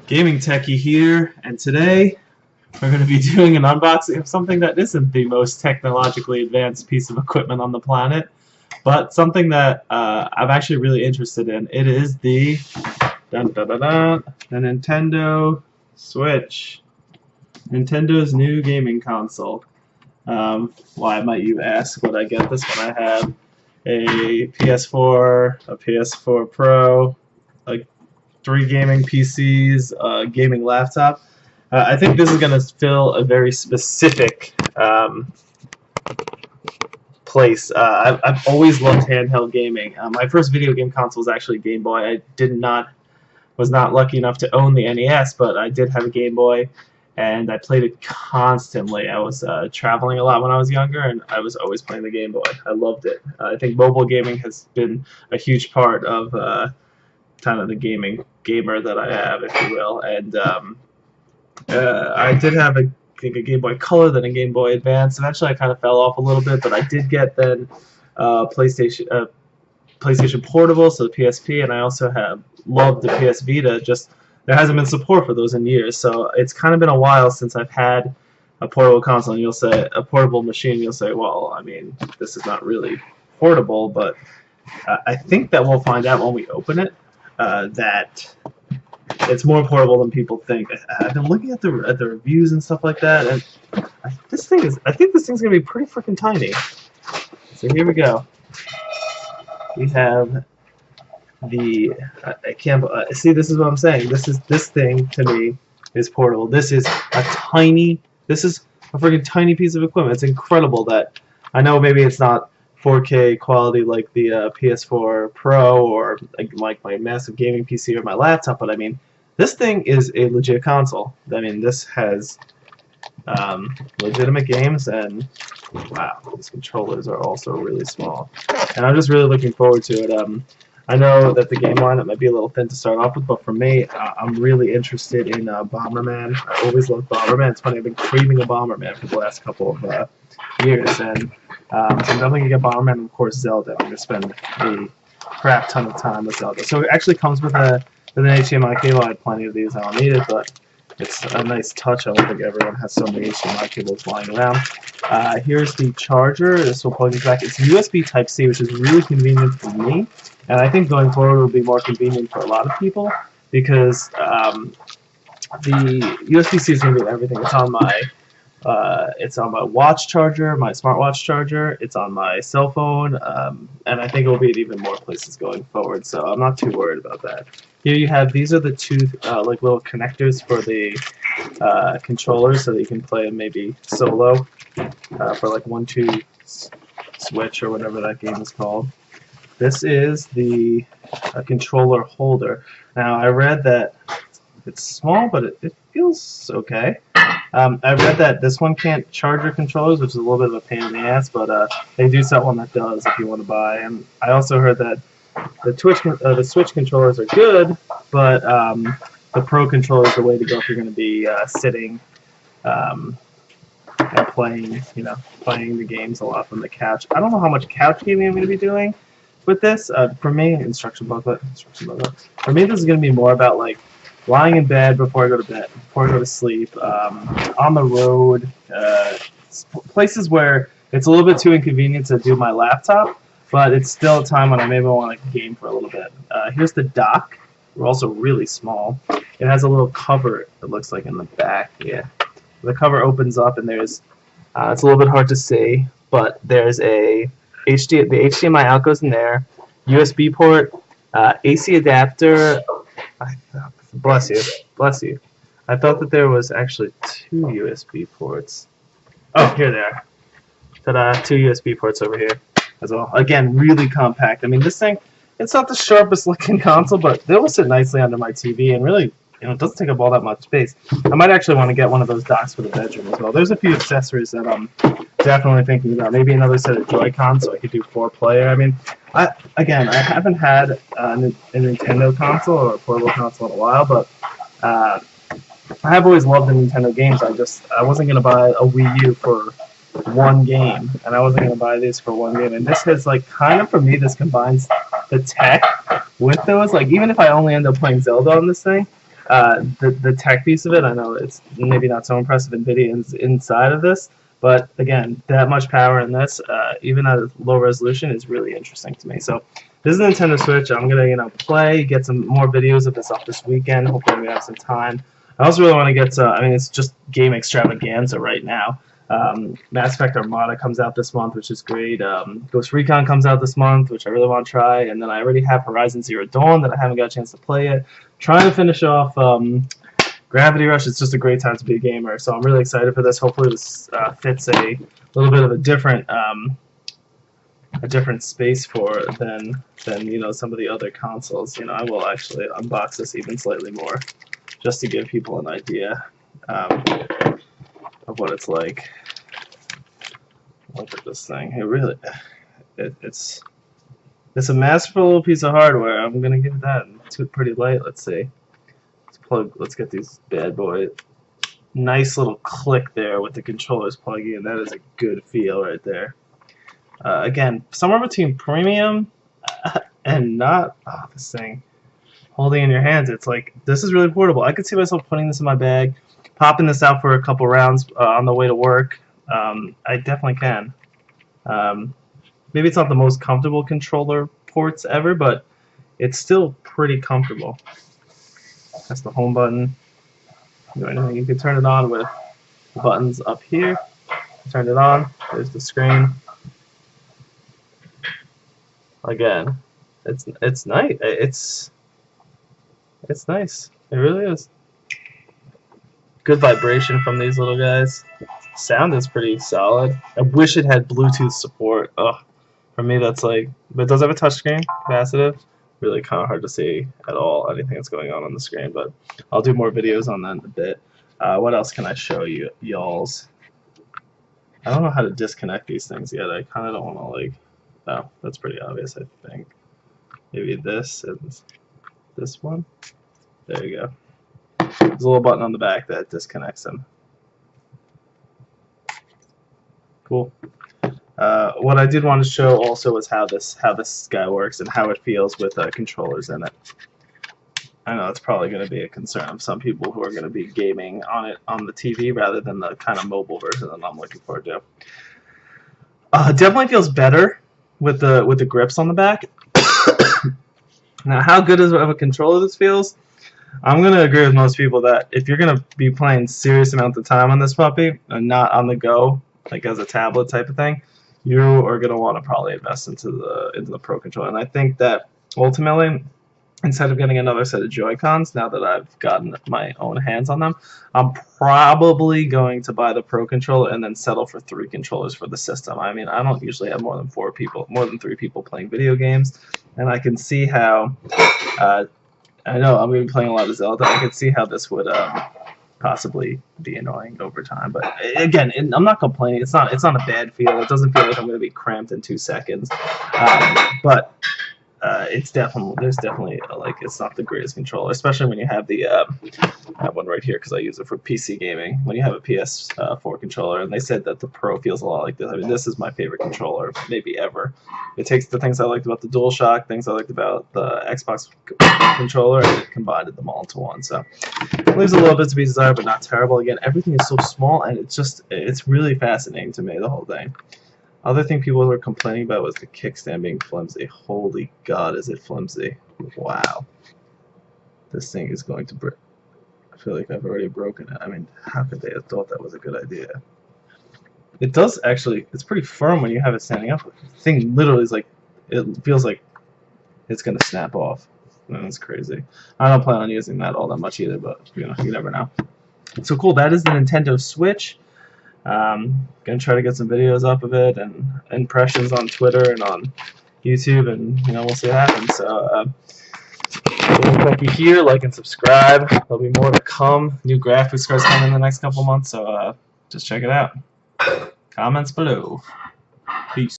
GamingTechy here, and today we're going to be doing an unboxing of something that isn't the most technologically advanced piece of equipment on the planet, but something that I'm actually really interested in. It is the Nintendo Switch, Nintendo's new gaming console. Why might you ask would I get this when I have a PS4, a PS4 Pro, a 3 gaming PCs, a gaming laptop? I think this is going to fill a very specific place. I've always loved handheld gaming. My first video game console was actually Game Boy. I was not lucky enough to own the NES, but I did have a Game Boy, and I played it constantly. I was traveling a lot when I was younger, and I was always playing the Game Boy. I loved it. I think mobile gaming has been a huge part of kind of the gamer that I have, if you will. And I did have a Game Boy Color, then a Game Boy Advance. Eventually, I kind of fell off a little bit, but I did get then PlayStation Portable, so the PSP, and I also have loved the PS Vita. Just there hasn't been support for those in years, so it's kind of been a while since I've had a portable console. And you'll say a portable machine. You'll say, well, I mean, this is not really portable, but I think that we'll find out when we open it that it's more portable than people think. I've been looking at the reviews and stuff like that, and I think this thing's gonna be pretty freaking tiny. So here we go. We have the I can't see. This is what I'm saying. This thing to me is portable. This is a freaking tiny piece of equipment. It's incredible that I know maybe it's not 4K quality like the PS4 Pro or like my massive gaming PC or my laptop, but I mean, this thing is a legit console. I mean, this has legitimate games, and wow, these controllers are also really small. And I'm just really looking forward to it. I know that the game lineup might be a little thin to start off with, but for me, I'm really interested in Bomberman. I always loved Bomberman. It's funny, I've been craving a Bomberman for the last couple of years, and so I'm definitely going to get Bomberman and, of course, Zelda. I'm going to spend a crap ton of time with Zelda. So it actually comes with an HDMI cable. I had plenty of these. I don't need it, but it's a nice touch. I don't think everyone has so many HDMI cables lying around. Here's the charger. This will plug it back. It's USB Type-C, which is really convenient for me. And I think going forward it will be more convenient for a lot of people because the USB-C is going to be everything. It's on my watch charger, my smartwatch charger. It's on my cell phone, and I think it will be at even more places going forward. So I'm not too worried about that. Here you have, these are the two like little connectors for the controllers, so that you can play maybe solo for like 1-2 switch or whatever that game is called. This is the controller holder. Now I read that it's small, but it feels okay. I read that this one can't charge your controllers, which is a little bit of a pain in the ass, but they do sell one that does if you want to buy. And I also heard that the Switch controllers are good, but the Pro controller is the way to go if you're going to be sitting and playing the games a lot from the couch. I don't know how much couch gaming I'm going to be doing with this. For me, instruction booklet. For me, this is going to be more about like lying in bed before I go to bed, before I go to sleep, on the road, places where it's a little bit too inconvenient to do my laptop, but it's still a time when I maybe want to game for a little bit. Here's the dock. We're also really small. It has a little cover, it looks like, in the back. Yeah, the cover opens up, and there's it's a little bit hard to see, but there's the HDMI out goes in there, USB port, AC adapter. Bless you. I thought that there was actually 2 USB ports. Oh, here they are. Ta-da, 2 USB ports over here as well. Again, really compact. I mean, this thing, it's not the sharpest looking console, but it will sit nicely under my TV, and really, it doesn't take up all that much space. I might actually want to get one of those docks for the bedroom as well. There's a few accessories that I'm definitely thinking about. Maybe another set of Joy-Cons so I could do 4-player. I mean, I haven't had a Nintendo console or a portable console in a while, but I have always loved the Nintendo games. I wasn't going to buy a Wii U for one game, and I wasn't going to buy these for one game. And this has, like, kind of, for me, this combines the tech with those. Like, even if I only end up playing Zelda on this thing, the tech piece of it, I know it's maybe not so impressive. NVIDIA is inside of this, but again, that much power in this, even at a low resolution, is really interesting to me. So this is a Nintendo Switch. I'm gonna play, get some more videos of this up this weekend. Hopefully we have some time. I also really want to get I mean, it's just game extravaganza right now. Mass Effect Armada comes out this month, which is great. Ghost Recon comes out this month, which I really want to try. And then I already have Horizon Zero Dawn that I haven't got a chance to play yet. Trying to finish off Gravity Rush. It's just a great time to be a gamer. So I'm really excited for this. Hopefully this fits a little bit of a different space for than some of the other consoles. I will actually unbox this even slightly more, just to give people an idea of what it's like. Look at this thing. It's a masterful little piece of hardware. I'm gonna give it that. It's pretty light. Let's see. Let's get these bad boys. Nice little click there with the controllers plugging in. That is a good feel right there. Again, somewhere between premium and not. Oh, this thing. Holding in your hands, it's like, this is really portable. I could see myself putting this in my bag, popping this out for a couple rounds on the way to work. I definitely can. Maybe it's not the most comfortable controller ports ever, but it's still pretty comfortable. That's the home button. You can turn it on with the buttons up here. Turn it on. There's the screen. Again, it's nice. It's nice. It really is. Good vibration from these little guys. Sound is pretty solid. I wish it had Bluetooth support. Ugh. For me, that's like. But it does have a touchscreen, capacitive. Really kind of hard to see at all anything that's going on the screen. But I'll do more videos on that in a bit. What else can I show you, y'alls? I don't know how to disconnect these things yet. I kind of don't want to like. Oh, that's pretty obvious, I think. Maybe this and this one. There you go. There's a little button on the back that disconnects them. Cool. What I did want to show also is how this guy works and how it feels with controllers in it. I know it's probably going to be a concern of some people who are going to be gaming on it on the TV rather than the kind of mobile version that I'm looking forward to. Definitely feels better with the grips on the back. Now, how good of a controller this feels? I'm going to agree with most people that if you're going to be playing serious amounts of time on this puppy and not on the go, like as a tablet type of thing, you are going to want to probably invest into the Pro controller. And I think that ultimately, instead of getting another set of Joy-Cons, now that I've gotten my own hands on them, I'm probably going to buy the Pro controller and then settle for 3 controllers for the system. I mean, I don't usually have more than 3 people playing video games, and I can see how. I know I'm going to be playing a lot of Zelda. I can see how this would possibly be annoying over time. But again, I'm not complaining. It's not a bad feel. It doesn't feel like I'm going to be cramped in 2 seconds. But there's definitely like it's not the greatest controller, especially when you have the I have one right here because I use it for PC gaming. When you have a PS4 controller, and they said that the Pro feels a lot like this. I mean, this is my favorite controller maybe ever. It takes the things I liked about the DualShock, things I liked about the Xbox controller, and it combined them all into one. So it leaves a little bit to be desired, but not terrible. Again, everything is so small, and it's really fascinating to me, the whole thing. Other thing people were complaining about was the kickstand being flimsy. Holy God, is it flimsy. Wow. This thing is going to break. I feel like I've already broken it. I mean, how could they have thought that was a good idea? It does actually, it's pretty firm when you have it standing up. The thing literally is like, it feels like it's going to snap off. That's crazy. I don't plan on using that all that much either, but you never know. So cool, that is the Nintendo Switch. Gonna try to get some videos up of it and impressions on Twitter and on YouTube, and we'll see what happens. So GamingTechy here, like and subscribe. There'll be more to come. New graphics cards coming in the next couple months, so just check it out. Comments below.